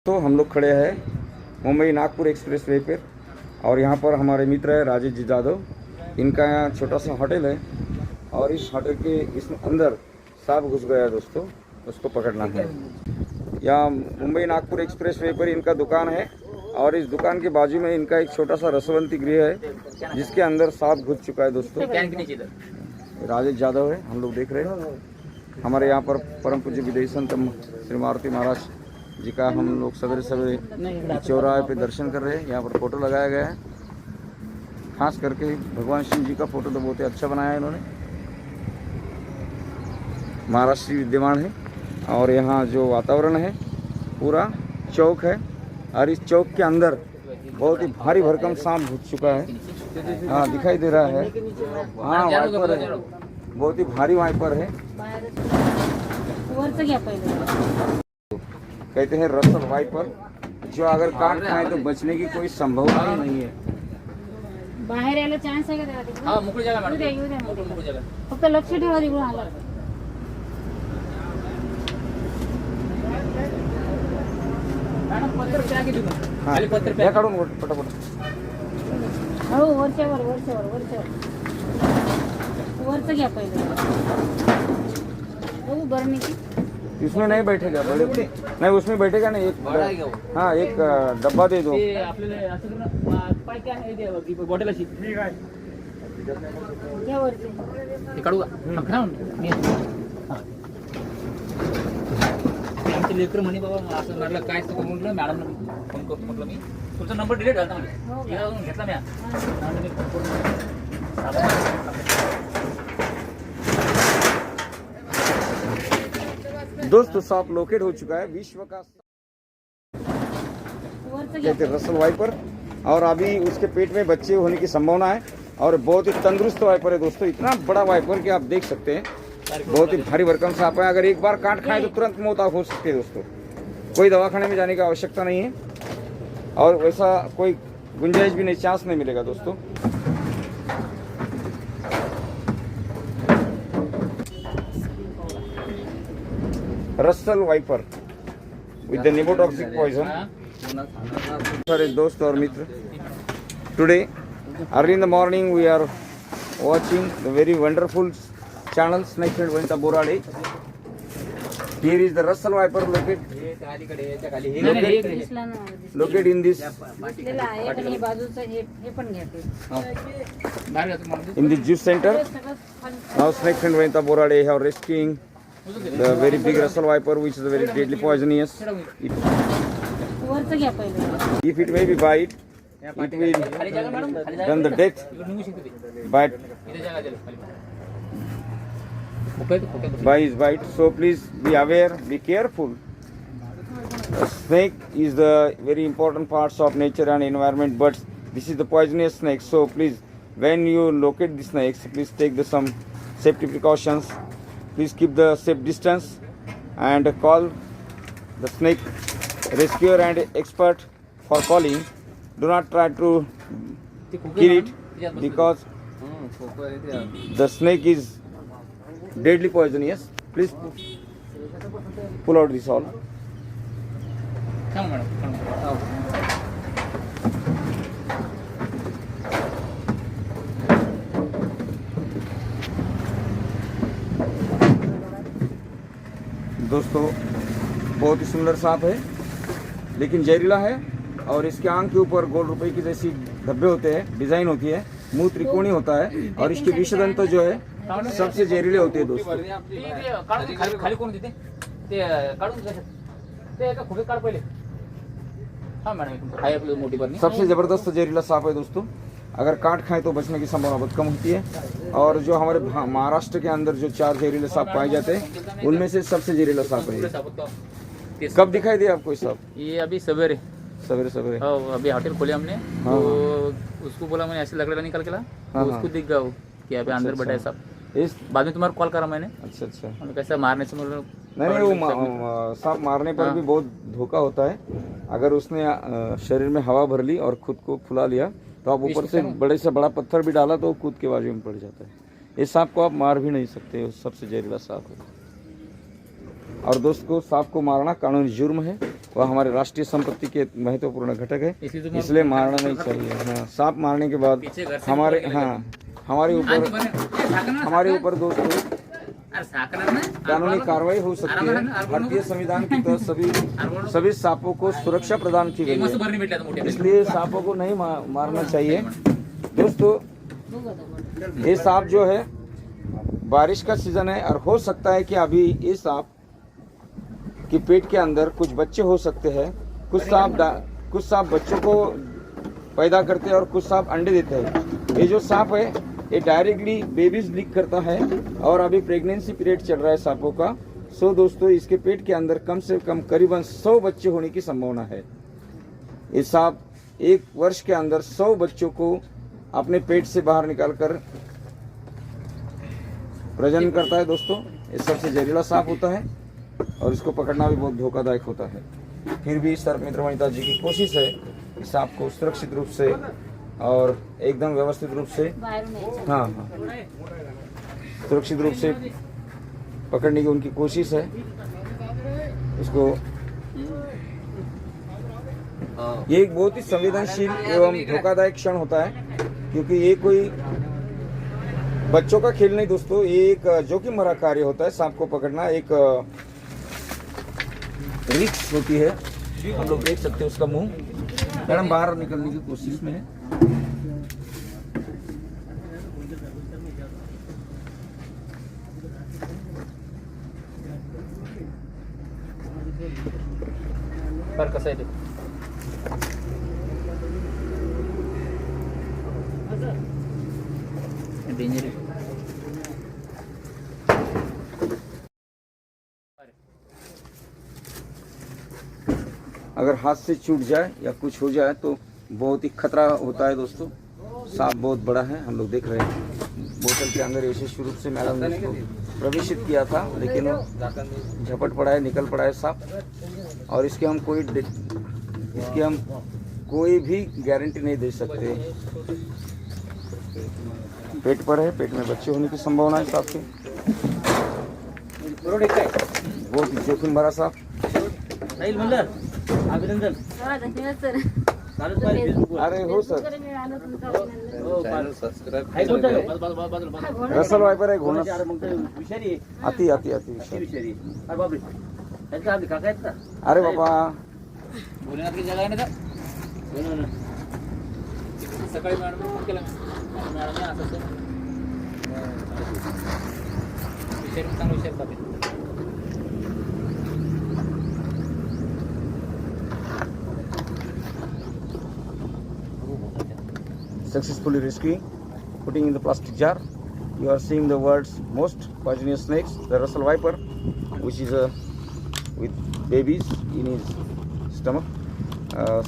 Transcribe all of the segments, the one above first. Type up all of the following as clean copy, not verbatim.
तो हम लोग खड़े हैं मुंबई नागपुर एक्सप्रेस वे पर और यहाँ पर हमारे मित्र है राजेश जी जादव। इनका यहाँ छोटा सा होटल है और इस होटल के इस अंदर सांप घुस गया है दोस्तों, उसको पकड़ना है। यहाँ मुंबई नागपुर एक्सप्रेस वे पर इनका दुकान है और इस दुकान के बाजू में इनका एक छोटा सा रसवंती गृह है जिसके अंदर सांप घुस चुका है दोस्तों। राजेश जादव है, हम लोग देख रहे हैं। हमारे यहाँ पर परम पूज्य विदेही संत श्री मारुति महाराज जी का हम लोग सवेरे सवेरे चौराहे पे दर्शन कर रहे हैं। यहाँ पर फोटो लगाया गया है, खास करके भगवान शिव जी का फोटो तो बहुत ही अच्छा बनाया है इन्होंने। महाराष्ट्र विद्यमान है और यहाँ जो वातावरण है पूरा चौक है और इस चौक के अंदर बहुत ही भारी भरकम सांप घुस चुका है। हाँ, दिखाई दे रहा है। हाँ, वाइपर है, बहुत ही भारी वाइपर है। कहते हैं रसल वाइपर, जो अगर काट खाए तो बचने की कोई संभावना ही नहीं है। बाहेर यायला चान्स आहे का त्याला? हां, मोकळी जागा मॅडम. मोकळी जागा. फक्त लक्ष ठेवा तिकडून आला. मॅडम पत्र प्या की तुम्ही? खाली पत्र प्या काढून पटापट. हो, वरच्यावर वरचं घ्या पहिले. हो, गरमी की इसमें नहीं बैठेगा, बड़े नहीं उसमें बैठेगा नहीं। एक हाँ, एक डब्बा दे दो। ते आपल्याला असं करून पाय काय आहे ते बॉटल अशी घ्या वरचे. ते काढू का? खा मी आमचे लेकर म्हणे बाबा असं म्हटलं काय असतं म्हटलं मॅडम फोन करतो म्हटलं मी तुमचा नंबर डिलीट झाला म्हणजे घेतला मी दोस्तों सांप लोकेट हो चुका है, विश्व का कहते रसल वाइपर, और अभी उसके पेट में बच्चे होने की संभावना है और बहुत ही तंदुरुस्त वाइपर है दोस्तों। इतना बड़ा वाइपर कि आप देख सकते हैं, बहुत ही भारी भरकम सांप है। अगर एक बार काट खाए तो तुरंत मौत हो सकती है दोस्तों। कोई दवाखाने में जाने की आवश्यकता नहीं है और वैसा कोई गुंजाइश भी नहीं, चांस नहीं मिलेगा दोस्तों। Russell viper with the pneumotoxic poison. Sorry दोस्त और मित्र, today early in the morning we are watching the very wonderful channel Snake Friend Vanita Borade. Here is the Russell Viper located in this in the juice center. Now Snake Friend Vanita Borade have rescuing the very big Russell Viper, which is very deadly poisonous. If it may be bite, it will done the death. But by his bite, so please be aware, be careful. A snake is the very important parts of nature and environment, but this is the poisonous snake. So please, when you locate the snakes, please take some safety precautions. Please keep the safe distance and call the snake rescuer and expert for calling. Do not try to kill it because the snake is deadly poisonous. Please pull out this all. Come on. दोस्तों बहुत ही सुंदर सांप है, लेकिन जहरीला है और इसके आंख के ऊपर गोल रुपए की जैसी धब्बे होते हैं, डिजाइन होती है, मुंह त्रिकोणी होता है और इसके विषदंत तो जो है सबसे जहरीले होते हैं दोस्तों। खाली कोण देते ते काढून ते एका खोके काढ पहिले. हां मॅडम, हाय आपली मोठी बरणी. सबसे जबरदस्त जहरीला सांप है दोस्तों। अगर काट खाएं तो बचने की संभावना बहुत कम होती है और जो हमारे महाराष्ट्र के अंदर जो 4 जहरीले सांप पाए जाते हैं उनमें से सबसे जहरीला सांप है। कब दिखाई दिया आपको सांप? ये अभी सवेरे सवेरे अभी होटल खोले हमने तो उसको बोला मैंने ऐसे लकड़ा निकाल के ला तो उसको दिख गया वो कि अभी अंदर बैठा है सांप। इस बाद में तुम्हारा कॉल करा मैंने। अच्छा उन्होंने कैसा मारने से मतलब नहीं, वो सांप मारने पर भी बहुत धोखा होता है। अगर उसने शरीर में हवा भर ली और खुद को फुला लिया तो आप ऊपर से बड़े से बड़ा पत्थर भी डाला तो कूद के बाजू में पड़ जाता है। इस सांप को आप मार भी नहीं सकते, सबसे जहरीला सांप है। और दोस्त को सांप को मारना कानूनी जुर्म है। वह हमारे राष्ट्रीय संपत्ति के महत्वपूर्ण घटक है, इसलिए तो इसलिए मारना नहीं चाहिए। हाँ, सांप मारने के बाद पीछे घर से हमारे निकलने हाँ हमारे ऊपर दोस्तों कानूनी कार्रवाई हो सकती है। भारतीय संविधान की तहत सभी सांपों को सुरक्षा प्रदान की गई है, इसलिए सांपों को नहीं मारना चाहिए। दोस्तों ये सांप जो है बारिश का सीजन है और हो सकता है कि अभी ये सांप कि पेट के अंदर कुछ बच्चे हो सकते हैं। कुछ सांप बच्चों को पैदा करते हैं और कुछ सांप अंडे देते हैं। ये जो सांप है ये डायरेक्टली बेबीज लीक करता है और अभी प्रेगनेंसी पीरियड चल रहा है सांपों का। सो दोस्तों इसके पेट के अंदर कम से कम करीबन 100 बच्चे होने की संभावना है। ये सांप एक वर्ष के अंदर 100 बच्चों को अपने पेट से बाहर निकालकर प्रजनन करता है। दोस्तों ये सबसे जहरीला सांप होता है और इसको पकड़ना भी बहुत धोखादायक होता है। फिर भी सर्पमित्र वनिता जी की कोशिश है कि सांप को सुरक्षित रूप से और एकदम व्यवस्थित रूप से हाँ सुरक्षित रूप से पकड़ने की उनकी कोशिश है। इसको ये एक बहुत ही संवेदनशील एवं धोखादायक क्षण होता है, क्योंकि ये कोई बच्चों का खेल नहीं दोस्तों, ये एक जोखिम भरा कार्य होता है। सांप को पकड़ना एक रिस्क होती है। हम लोग देख सकते हैं उसका मुंह मैडम बाहर निकलने की कोशिश में है। पर कसं आहे ते डेंजर आहे. अगर हाथ से छूट जाए या कुछ हो जाए तो बहुत ही खतरा होता है दोस्तों। सांप बहुत बड़ा है, हम लोग देख रहे हैं। बोतल के अंदर यशस्वी रूप से मैडम ने इसको प्रवेशित किया था, लेकिन वो झपट पड़ा है, निकल पड़ा है सांप। और इसके हम कोई भी गारंटी नहीं दे सकते। पेट पर है, पेट में बच्चे होने की संभावना है सांप के। बहुत ही जोखिम भरा सांप। अभिनंदन. अरे हो सर, चॅनल रसल वाइपर है घोड़ा विषारी आती विषारी. अरे बापरे, त्यांचा आपली काका आहेत का? अरे बाबा भोलेनाथ की जगह आहे ना. सकाळी मॅडम फोन केला, मॅडमने असं विषारी चांगला विषारी बाबा. successfully rescuing, putting in the plastic jar. You are seeing the world's most poisonous snakes, the Russell viper, which is with babies in his stomach.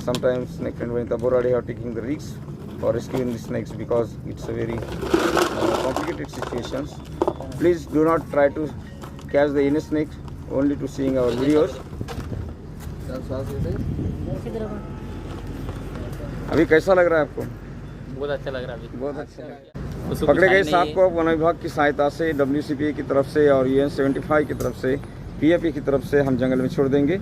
Sometimes snake friend Vanita Borade are taking the risks for rescuing the snakes because it's a very complicated situations. Please do not try to catch the any snake only to seeing our videos. अभी कैसा लग रहा है आपको? बहुत अच्छा लग रहा है. बहुत अच्छा। पकड़े गए सांप को वन विभाग की सहायता से WCPA की तरफ से और UN 75 की तरफ से PFA की तरफ से हम जंगल में छोड़ देंगे।